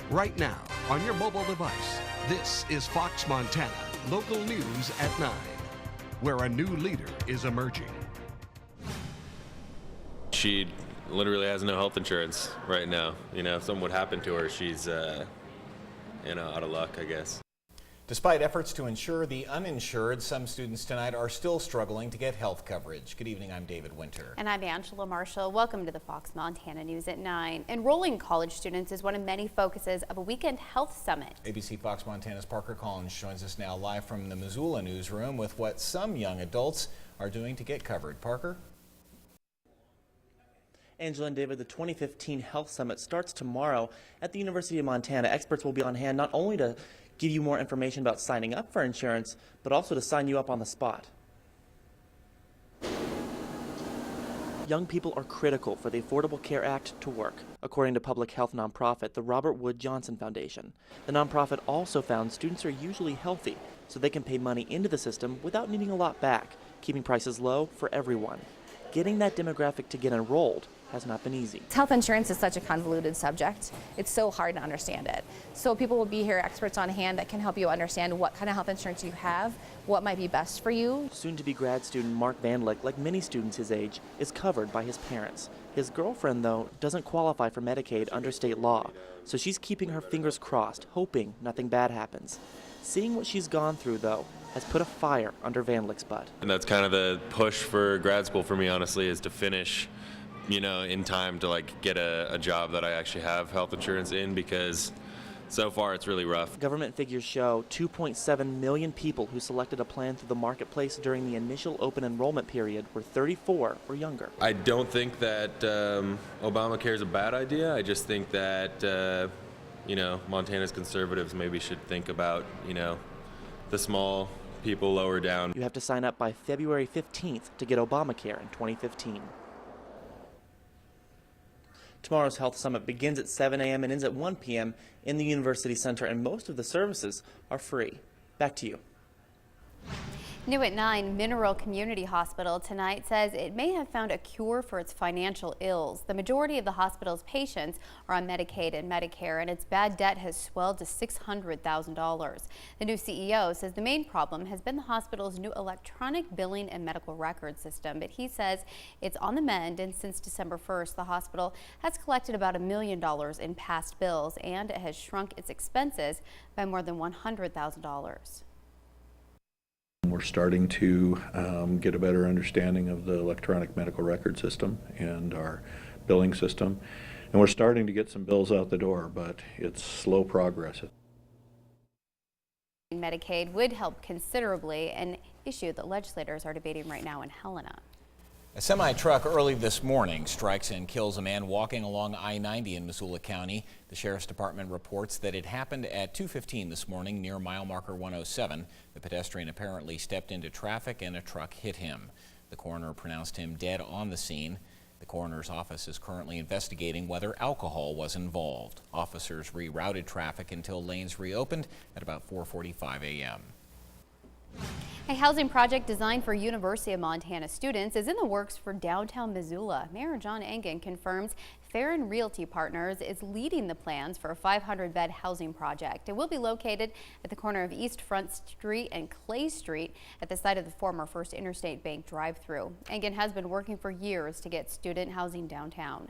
right now on your mobile device. This is Fox Montana, local news at 9, where a new leader is emerging. She literally has no health insurance right now. You know, if something would happen to her, she's, out of luck, I guess. Despite efforts to insure the uninsured, some students tonight are still struggling to get health coverage. Good evening, I'm David Winter. And I'm Angela Marshall. Welcome to the Fox Montana News at 9. Enrolling college students is one of many focuses of a weekend health summit. ABC Fox Montana's Parker Collins joins us now live from the Missoula newsroom with what some young adults are doing to get covered. Parker? Angela and David, the 2015 Health Summit starts tomorrow at the University of Montana. Experts will be on hand not only to give you more information about signing up for insurance, but also to sign you up on the spot. Young people are critical for the Affordable Care Act to work, according to public health nonprofit, the Robert Wood Johnson Foundation. The nonprofit also found students are usually healthy, so they can pay money into the system without needing a lot back, keeping prices low for everyone. Getting that demographic to get enrolled has not been easy. Health insurance is such a convoluted subject. It's so hard to understand it. So people will be here, experts on hand that can help you understand what kind of health insurance you have, what might be best for you. Soon-to-be grad student Mark Vanlick, like many students his age, is covered by his parents. His girlfriend, though, doesn't qualify for Medicaid under state law, so she's keeping her fingers crossed, hoping nothing bad happens. Seeing what she's gone through, though, has put a fire under Vanlick's butt. And that's kind of the push for grad school for me, honestly, is to finish, in time to get a job that I actually have health insurance in, because so far it's really rough. Government figures show 2.7 million people who selected a plan through the marketplace during the initial open enrollment period were 34 or younger. I don't think that Obamacare is a bad idea. I just think that, Montana's conservatives maybe should think about, the small people lower down. You have to sign up by February 15th to get Obamacare in 2015. Tomorrow's Health Summit begins at 7 a.m. and ends at 1 p.m. in the University Center, and most of the services are free. Back to you. New at 9, Mineral Community Hospital tonight says it may have found a cure for its financial ills. The majority of the hospital's patients are on Medicaid and Medicare, and its bad debt has swelled to $600,000. The new CEO says the main problem has been the hospital's new electronic billing and medical record system, but he says it's on the mend, and since December 1st, the hospital has collected about $1 million in past bills, and it has shrunk its expenses by more than $100,000. We're starting to get a better understanding of the electronic medical record system and our billing system. And we're starting to get some bills out the door, but it's slow progress. Medicaid would help considerably, an issue that legislators are debating right now in Helena. A semi-truck early this morning strikes and kills a man walking along I-90 in Missoula County. The Sheriff's Department reports that it happened at 2:15 this morning near mile marker 107. The pedestrian apparently stepped into traffic and a truck hit him. The coroner pronounced him dead on the scene. The coroner's office is currently investigating whether alcohol was involved. Officers rerouted traffic until lanes reopened at about 4:45 a.m. A housing project designed for University of Montana students is in the works for downtown Missoula. Mayor John Engen confirms Farron Realty Partners is leading the plans for a 500-bed housing project. It will be located at the corner of East Front Street and Clay Street at the site of the former First Interstate Bank drive-through. Engen has been working for years to get student housing downtown.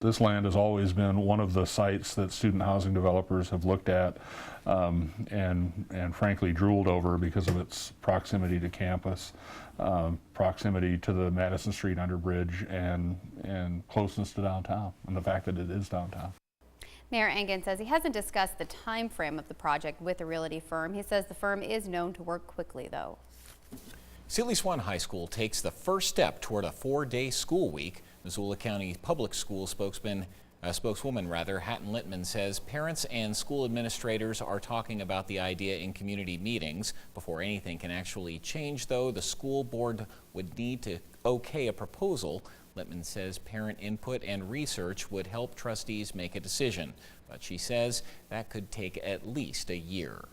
This land has always been one of the sites that student housing developers have looked at and frankly drooled over because of its proximity to campus, proximity to the Madison Street underbridge, and closeness to downtown, and the fact that it is downtown. Mayor Engen says he hasn't discussed the time frame of the project with the realty firm. He says the firm is known to work quickly, though. Sealy Swan High School takes the first step toward a 4-day school week. Missoula County Public School spokeswoman Hatton Littman says parents and school administrators are talking about the idea in community meetings. Before anything can actually change, though, the school board would need to okay a proposal. Littman says parent input and research would help trustees make a decision, but she says that could take at least a year.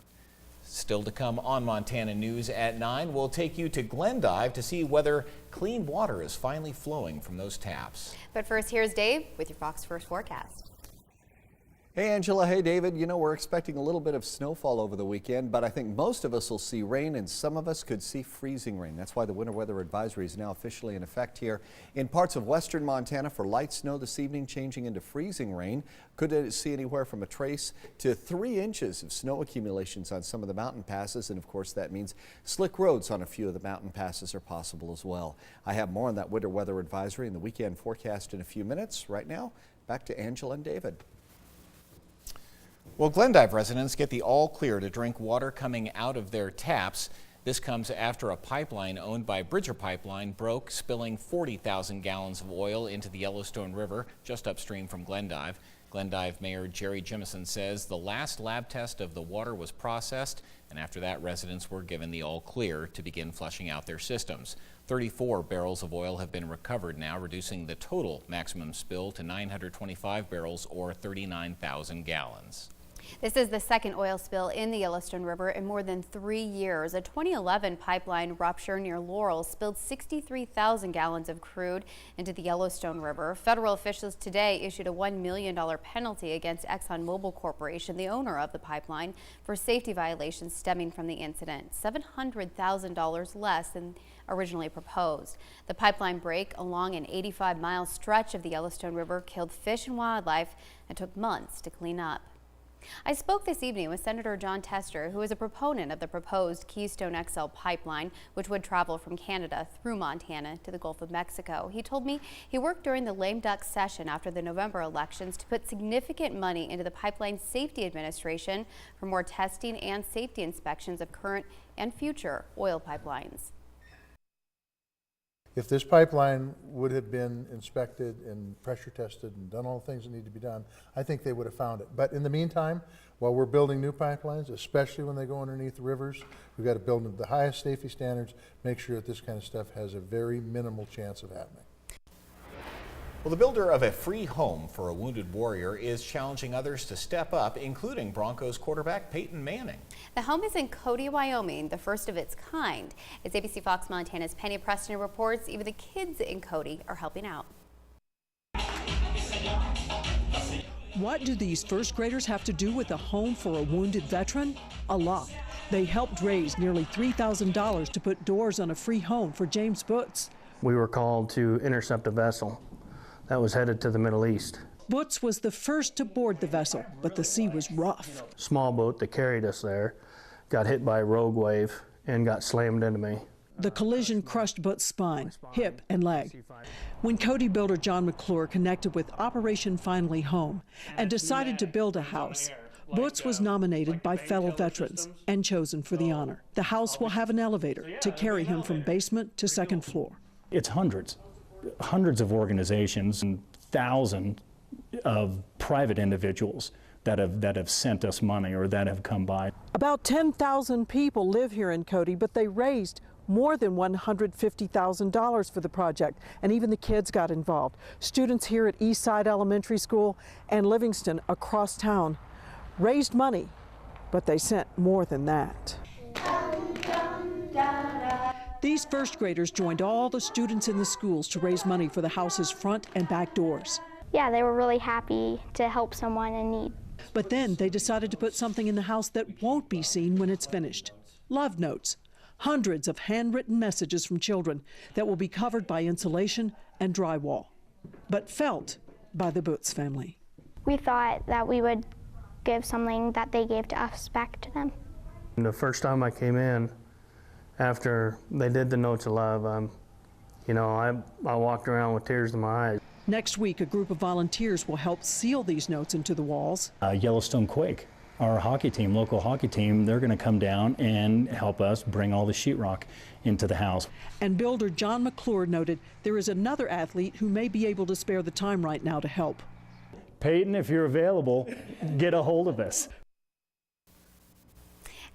Still to come on Montana News at 9, we'll take you to Glendive to see whether clean water is finally flowing from those taps. But first, here's Dave with your Fox First forecast. Hey Angela, hey David. You know, we're expecting a little bit of snowfall over the weekend, but I think most of us will see rain and some of us could see freezing rain. That's why the winter weather advisory is now officially in effect here in parts of western Montana for light snow this evening, changing into freezing rain. Could see anywhere from a trace to 3 inches of snow accumulations on some of the mountain passes, and of course that means slick roads on a few of the mountain passes are possible as well. I have more on that winter weather advisory and the weekend forecast in a few minutes. Right now, back to Angela and David. Well, Glendive residents get the all clear to drink water coming out of their taps. This comes after a pipeline owned by Bridger Pipeline broke, spilling 40,000 gallons of oil into the Yellowstone River just upstream from Glendive. Glendive Mayor Jerry Jimison says the last lab test of the water was processed, and after that residents were given the all clear to begin flushing out their systems. 34 barrels of oil have been recovered now, reducing the total maximum spill to 925 barrels or 39,000 gallons. This is the second oil spill in the Yellowstone River in more than 3 years. A 2011 pipeline rupture near Laurel spilled 63,000 gallons of crude into the Yellowstone River. Federal officials today issued a $1 million penalty against ExxonMobil Corporation, the owner of the pipeline, for safety violations stemming from the incident, $700,000 less than originally proposed. The pipeline break along an 85-mile stretch of the Yellowstone River killed fish and wildlife and took months to clean up. I spoke this evening with Senator Jon Tester, who is a proponent of the proposed Keystone XL pipeline, which would travel from Canada through Montana to the Gulf of Mexico. He told me he worked during the lame duck session after the November elections to put significant money into the Pipeline Safety Administration for more testing and safety inspections of current and future oil pipelines. If this pipeline would have been inspected and pressure tested and done all the things that need to be done, I think they would have found it. But in the meantime, while we're building new pipelines, especially when they go underneath the rivers, we've got to build them to the highest safety standards, make sure that this kind of stuff has a very minimal chance of happening. Well, the builder of a free home for a wounded warrior is challenging others to step up, including Broncos quarterback Peyton Manning. The home is in Cody, Wyoming, the first of its kind. As ABC Fox Montana's Penny Preston reports, even the kids in Cody are helping out. What do these first graders have to do with a home for a wounded veteran? A lot. They helped raise nearly $3,000 to put doors on a free home for James Butts. We were called to intercept a vessel that was headed to the Middle East. Butts was the first to board the vessel, but the sea was rough. Small boat that carried us there got hit by a rogue wave and got slammed into me. The collision crushed Butts' spine, hip, and leg. When Cody builder John McClure connected with Operation Finally Home and decided to build a house, Butts was nominated by fellow veterans and chosen for the honor. The house will have an elevator to carry him from basement to second floor. It's hundreds of organizations and thousands of private individuals that have sent us money or that have come by. About 10,000 people live here in Cody, but they raised more than $150,000 for the project, and even the kids got involved. Students here at Eastside Elementary School and Livingston across town raised money, but they sent more than that. These first graders joined all the students in the schools to raise money for the house's front and back doors. Yeah, they were really happy to help someone in need. But then they decided to put something in the house that won't be seen when it's finished. Love notes. Hundreds of handwritten messages from children that will be covered by insulation and drywall, but felt by the Butts family. We thought that we would give something that they gave to us back to them. And the first time I came in, after they did the notes of love, I walked around with tears in my eyes. Next week, a group of volunteers will help seal these notes into the walls. Yellowstone Quake, our hockey team, local hockey team, they're going to come down and help us bring all the sheetrock into the house. And builder John McClure noted there is another athlete who may be able to spare the time right now to help. Peyton, if you're available, get a hold of us.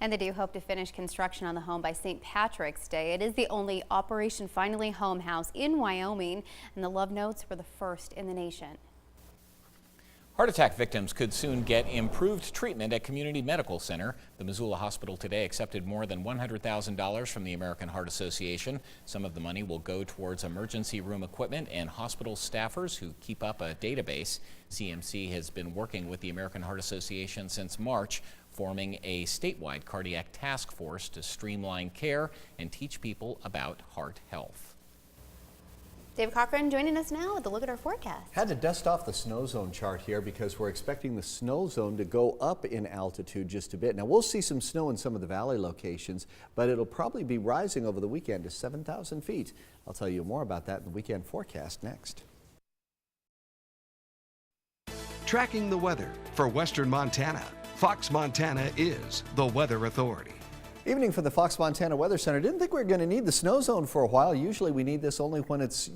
And they do hope to finish construction on the home by St. Patrick's Day. It is the only Operation Finally Home house in Wyoming, and the love notes were the first in the nation. Heart attack victims could soon get improved treatment at Community Medical Center. The Missoula Hospital today accepted more than $100,000 from the American Heart Association. Some of the money will go towards emergency room equipment and hospital staffers who keep up a database. CMC has been working with the American Heart Association since March, forming a statewide cardiac task force to streamline care and teach people about heart health. Dave Cochran joining us now with a look at our forecast. Had to dust off the snow zone chart here because we're expecting the snow zone to go up in altitude just a bit. Now we'll see some snow in some of the valley locations, but it'll probably be rising over the weekend to 7,000 feet. I'll tell you more about that in the weekend forecast next. Tracking the weather for Western Montana, Fox Montana is the Weather Authority. Evening from the Fox Montana Weather Center. Didn't think we were going to need the snow zone for a while. Usually we need this only when it's,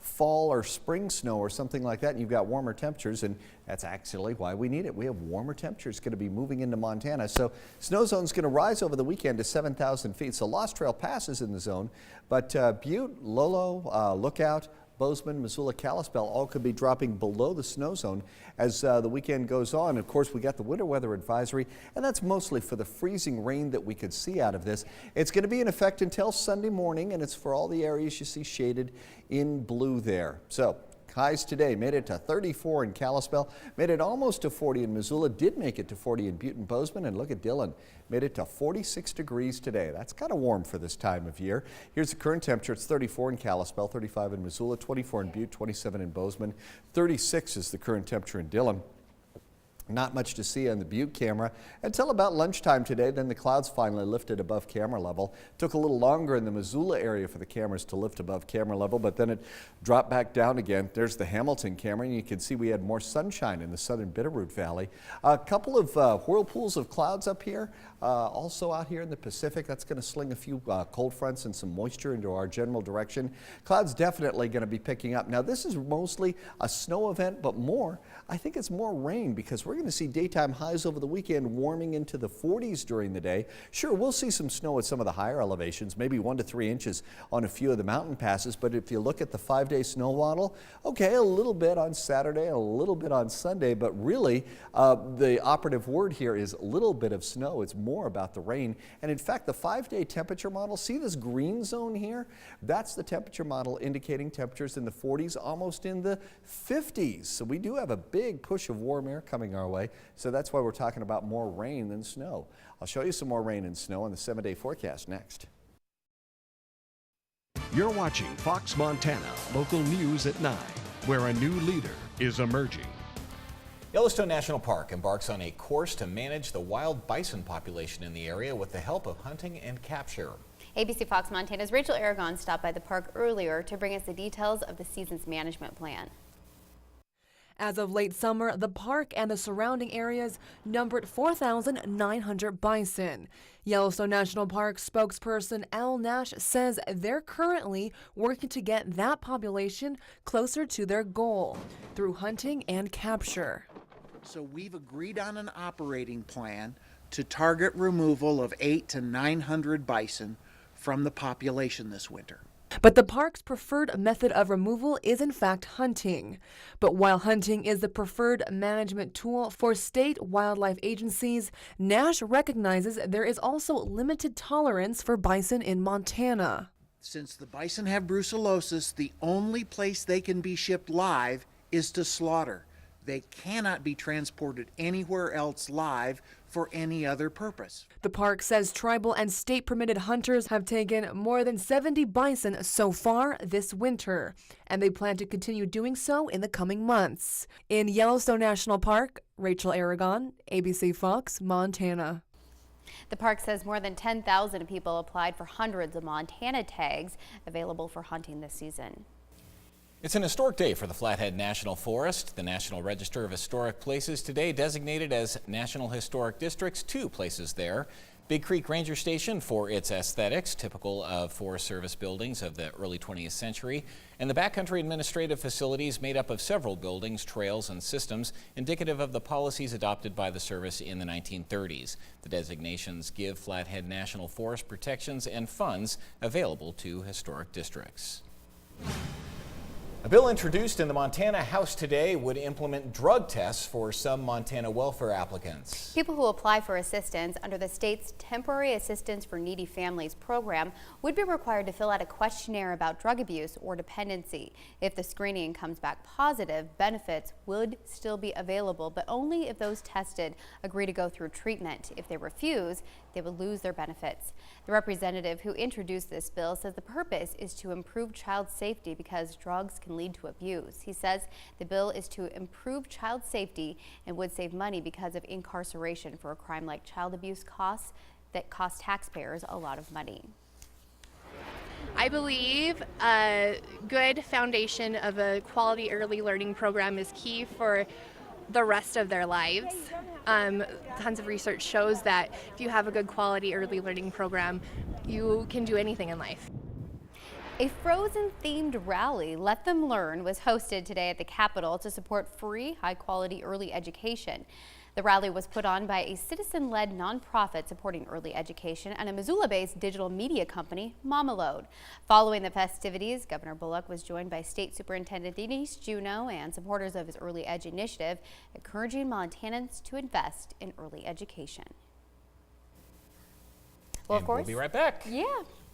fall or spring snow or something like that, and you've got warmer temperatures, and that's actually why we need it. We have warmer temperatures going to be moving into Montana. So snow zone's going to rise over the weekend to 7,000 feet. So Lost Trail passes in the zone, but Butte, Lolo, Lookout, Bozeman, Missoula, Kalispell all could be dropping below the snow zone as the weekend goes on. Of course, we got the winter weather advisory, and that's mostly for the freezing rain that we could see out of this. It's going to be in effect until Sunday morning, and it's for all the areas you see shaded in blue there. So highs today made it to 34 in Kalispell, made it almost to 40 in Missoula, did make it to 40 in Butte and Bozeman, and look at Dillon, made it to 46 degrees today. That's kind of warm for this time of year. Here's the current temperature. It's 34 in Kalispell, 35 in Missoula, 24 in Butte, 27 in Bozeman, 36 is the current temperature in Dillon. Not much to see on the Butte camera until about lunchtime today. Then the clouds finally lifted above camera level. Took a little longer in the Missoula area for the cameras to lift above camera level, but then it dropped back down again. There's the Hamilton camera, and you can see we had more sunshine in the southern Bitterroot Valley. A couple of whirlpools of clouds up here. Also out here in the Pacific, that's going to sling a few cold fronts and some moisture into our general direction. Clouds definitely going to be picking up. Now this is mostly a snow event, but I think it's more rain because we're going to see daytime highs over the weekend warming into the 40s during the day. Sure, we'll see some snow at some of the higher elevations, maybe 1 to 3 inches on a few of the mountain passes, but if you look at the 5-day snow model, okay, a little bit on Saturday, a little bit on Sunday, but really the operative word here is a little bit of snow. It's more about the rain. And in fact, the 5-day temperature model, see this green zone here? That's the temperature model indicating temperatures in the 40s, almost in the 50s. So we do have a big push of warm air coming our way. So that's why we're talking about more rain than snow. I'll show you some more rain and snow on the 7-day forecast next. You're watching Fox Montana Local News at 9, where a new leader is emerging. Yellowstone National Park embarks on a course to manage the wild bison population in the area with the help of hunting and capture. ABC Fox Montana's Rachel Aragon stopped by the park earlier to bring us the details of the season's management plan. As of late summer, the park and the surrounding areas numbered 4,900 bison. Yellowstone National Park spokesperson Al Nash says they're currently working to get that population closer to their goal through hunting and capture. So we've agreed on an operating plan to target removal of 800 to 900 bison from the population this winter. But the park's preferred method of removal is in fact hunting. But while hunting is the preferred management tool for state wildlife agencies, Nash recognizes there is also limited tolerance for bison in Montana. Since the bison have brucellosis, the only place they can be shipped live is to slaughter. They cannot be transported anywhere else live for any other purpose. The park says tribal and state permitted hunters have taken more than 70 bison so far this winter, and they plan to continue doing so in the coming months. In Yellowstone National Park, Rachel Aragon, ABC Fox, Montana. The park says more than 10,000 people applied for hundreds of Montana tags available for hunting this season. It's an historic day for the Flathead National Forest. The National Register of Historic Places today designated as National Historic Districts 2 places there. Big Creek Ranger Station for its aesthetics, typical of Forest Service buildings of the early 20th century, and the Backcountry Administrative Facilities made up of several buildings, trails, and systems indicative of the policies adopted by the service in the 1930s. The designations give Flathead National Forest protections and funds available to historic districts. A bill introduced in the Montana House today would implement drug tests for some Montana welfare applicants. People who apply for assistance under the state's Temporary Assistance for Needy Families program would be required to fill out a questionnaire about drug abuse or dependency. If the screening comes back positive, benefits would still be available, but only if those tested agree to go through treatment. If they refuse, they would lose their benefits. The representative who introduced this bill says the purpose is to improve child safety because drugs can lead to abuse. He says the bill is to improve child safety and would save money because of incarceration for a crime like child abuse costs that cost taxpayers a lot of money. I believe a good foundation of a quality early learning program is key for the rest of their lives. Tons of research shows that if you have a good quality early learning program, you can do anything in life. A Frozen-themed rally, Let Them Learn, was hosted today at the Capitol to support free, high-quality early education. The rally was put on by a citizen-led nonprofit supporting early education and a Missoula-based digital media company, Momaload. Following the festivities, Governor Bullock was joined by State Superintendent Denise Juneau and supporters of his Early Edge initiative, encouraging Montanans to invest in early education. Well, of course, we'll be right back. Yeah,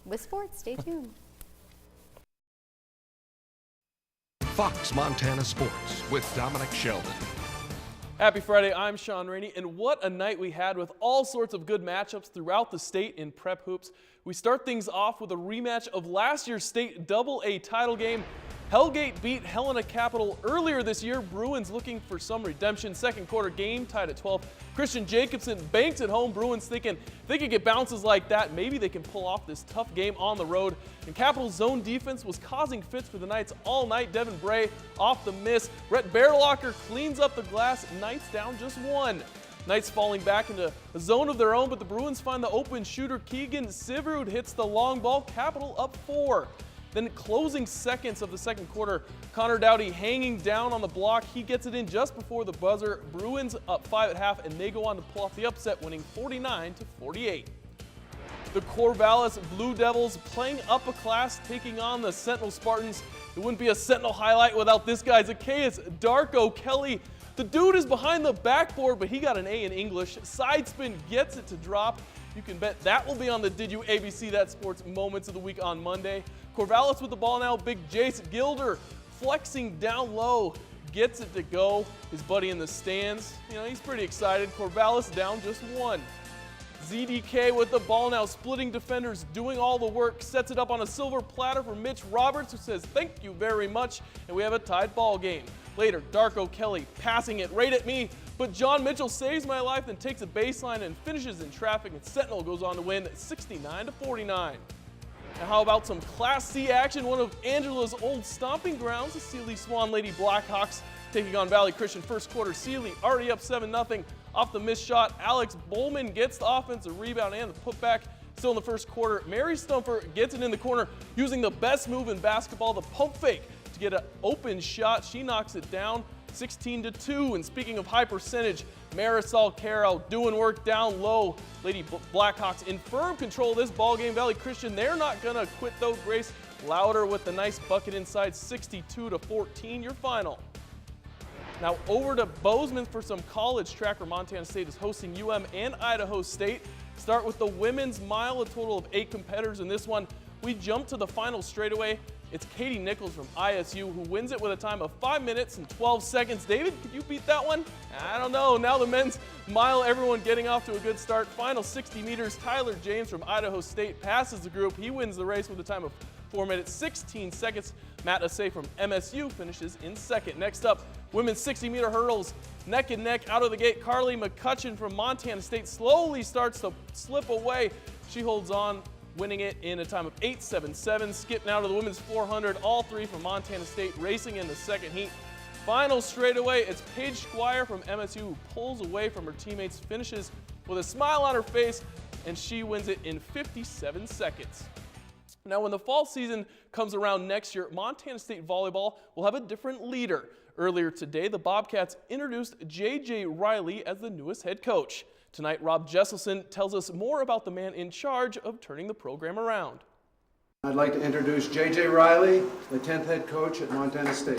with sports. Stay tuned. Fox Montana Sports with Dominic Sheldon. Happy Friday, I'm Sean Rainey, and what a night we had with all sorts of good matchups throughout the state in prep hoops. We start things off with a rematch of last year's state AA title game. Hellgate beat Helena Capital earlier this year. Bruins looking for some redemption. Second quarter game tied at 12. Christian Jacobson banks at home. Bruins thinking they could get bounces like that. Maybe they can pull off this tough game on the road. And Capital's zone defense was causing fits for the Knights all night. Devin Bray off the miss. Rhett Bearlocker cleans up the glass. Knights down just one. Knights falling back into a zone of their own, but the Bruins find the open shooter. Keegan Sivrud hits the long ball. Capital up 4. Then closing seconds of the second quarter, Connor Dowdy hanging down on the block. He gets it in just before the buzzer. Bruins up 5 at half, and they go on to pull off the upset, winning 49-48. The Corvallis Blue Devils playing up a class, taking on the Sentinel Spartans. It wouldn't be a Sentinel highlight without this guy, Zacchaeus Darko Kelly. The dude is behind the backboard, but he got an A in English. Side spin gets it to drop. You can bet that will be on the Did You ABC That Sports Moments of the Week on Monday. Corvallis with the ball now. Big Jace Gilder flexing down low. Gets it to go. His buddy in the stands. He's pretty excited. Corvallis down just 1. ZDK with the ball now. Splitting defenders, doing all the work. Sets it up on a silver platter for Mitch Roberts, who says thank you very much. And we have a tied ball game. Later, Darko Kelly passing it right at me. But John Mitchell saves my life, then takes a baseline and finishes in traffic, and Sentinel goes on to win 69-49. Now how about some Class C action? One of Angela's old stomping grounds, the Sealy Swan Lady Blackhawks taking on Valley Christian. First quarter, Sealy already up 7-0 off the missed shot. Alex Bowman gets the offensive rebound and the putback. Still in the first quarter, Mary Stumper gets it in the corner using the best move in basketball, the pump fake, to get an open shot. She knocks it down. 16-2, and speaking of high percentage, Marisol Carroll doing work down low. Lady Blackhawks in firm control of this ball game. Valley Christian, they're not gonna quit though. Grace Louder with the nice bucket inside. 62-14, your final. Now over to Bozeman for some college track, where Montana State is hosting UM and Idaho State. Start with the women's mile, a total of 8 competitors in this one. We jump to the final straightaway. It's Katie Nichols from ISU who wins it with a time of 5 minutes and 12 seconds. David, could you beat that one? I don't know. Now the men's mile, everyone getting off to a good start. Final 60 meters, Tyler James from Idaho State passes the group. He wins the race with a time of 4 minutes, 16 seconds. Matt Asay from MSU finishes in second. Next up, women's 60-meter hurdles, neck and neck out of the gate. Carly McCutcheon from Montana State slowly starts to slip away. She holds on, winning it in a time of 8:77. Skip now to the women's 400, all 3 from Montana State racing in the second heat. Final straightaway, it's Paige Squire from MSU who pulls away from her teammates, finishes with a smile on her face, and she wins it in 57 seconds. Now when the fall season comes around next year, Montana State volleyball will have a different leader. Earlier today, the Bobcats introduced J.J. Riley as the newest head coach. Tonight, Rob Jesselson tells us more about the man in charge of turning the program around. I'd like to introduce J.J. Riley, the 10th head coach at Montana State.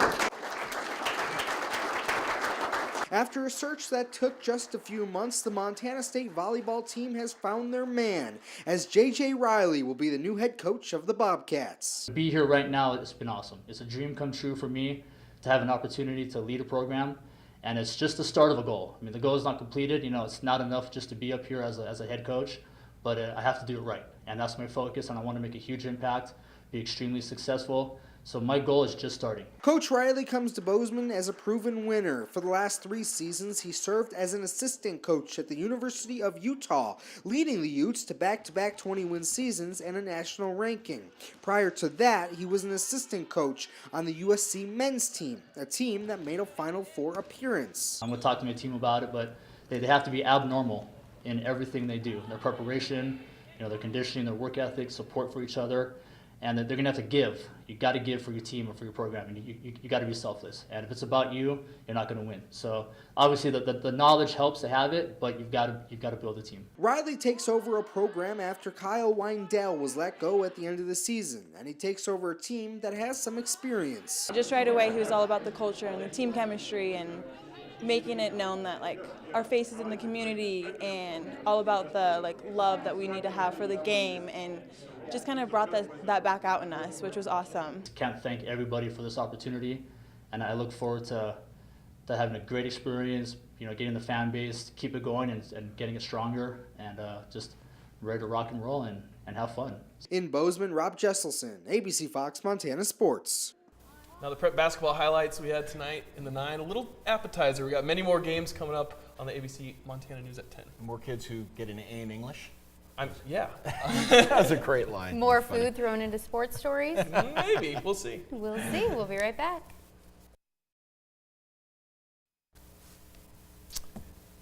After a search that took just a few months, the Montana State volleyball team has found their man, as J.J. Riley will be the new head coach of the Bobcats. To be here right now, it's been awesome. It's a dream come true for me to have an opportunity to lead a program, and it's just the start of a goal. I mean, the goal is not completed. It's not enough just to be up here as a head coach, but I have to do it right, and that's my focus, and I want to make a huge impact, be extremely successful. So my goal is just starting. Coach Riley comes to Bozeman as a proven winner. For the last 3 seasons, he served as an assistant coach at the University of Utah, leading the Utes to back-to-back 20-win seasons and a national ranking. Prior to that, he was an assistant coach on the USC men's team, a team that made a Final Four appearance. I'm going to talk to my team about it, but they have to be abnormal in everything they do. Their preparation, their conditioning, their work ethic, support for each other. And they're going to have to give. You got to give for your team or for your program. And you got to be selfless. And if it's about you, you're not going to win. So obviously the knowledge helps to have it, but you've got to build a team. Riley takes over a program after Kyle Weindell was let go at the end of the season, and he takes over a team that has some experience. Just right away, he was all about the culture and the team chemistry and making it known that our faces in the community and all about the love that we need to have for the game, and just kind of brought that back out in us, which was awesome. Can't thank everybody for this opportunity, and I look forward to having a great experience, getting the fan base, keep it going and getting it stronger, and just ready to rock and roll and have fun. In Bozeman, Rob Jesselson, ABC Fox Montana Sports. Now the prep basketball highlights we had tonight in the 9, a little appetizer. We got many more games coming up on the ABC Montana News at 10. More kids who get an A in English? Yeah. That's a great line. More food thrown into sports stories? Maybe. We'll see. We'll see. We'll be right back.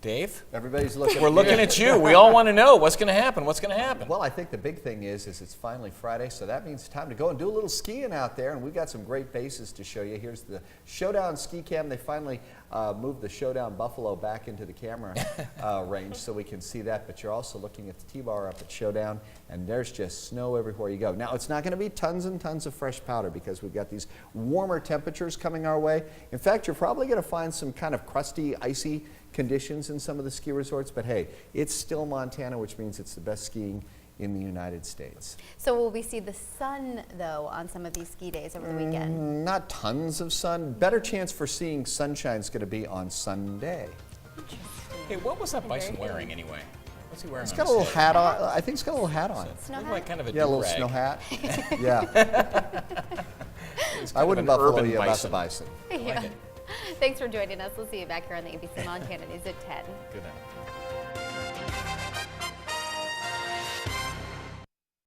Dave? Everybody's looking. We're looking at you. We all want to know what's going to happen. What's going to happen? Well, I think the big thing is it's finally Friday, so that means it's time to go and do a little skiing out there, and we've got some great bases to show you. Here's the Showdown Ski Cam. They finally moved the Showdown Buffalo back into the camera range so we can see that, but you're also looking at the T-bar up at Showdown, and there's just snow everywhere you go. Now, it's not going to be tons and tons of fresh powder because we've got these warmer temperatures coming our way. In fact, you're probably going to find some kind of crusty, icy conditions in some of the ski resorts, but hey, it's still Montana, which means it's the best skiing in the United States. So will we see the sun, though, on some of these ski days over the weekend? Not tons of sun. Better chance for seeing sunshine is going to be on Sunday. Hey, what was that bison wearing anyway? What's he wearing? He's got a little hat on. I think he's got a little hat on. Snow hat? Like kind of a Yeah, a little do-rag. snow hat. Yeah. I wouldn't buffalo you about the bison. Yeah. Thanks for joining us. We'll see you back here on the ABC Montana News at 10. Good night.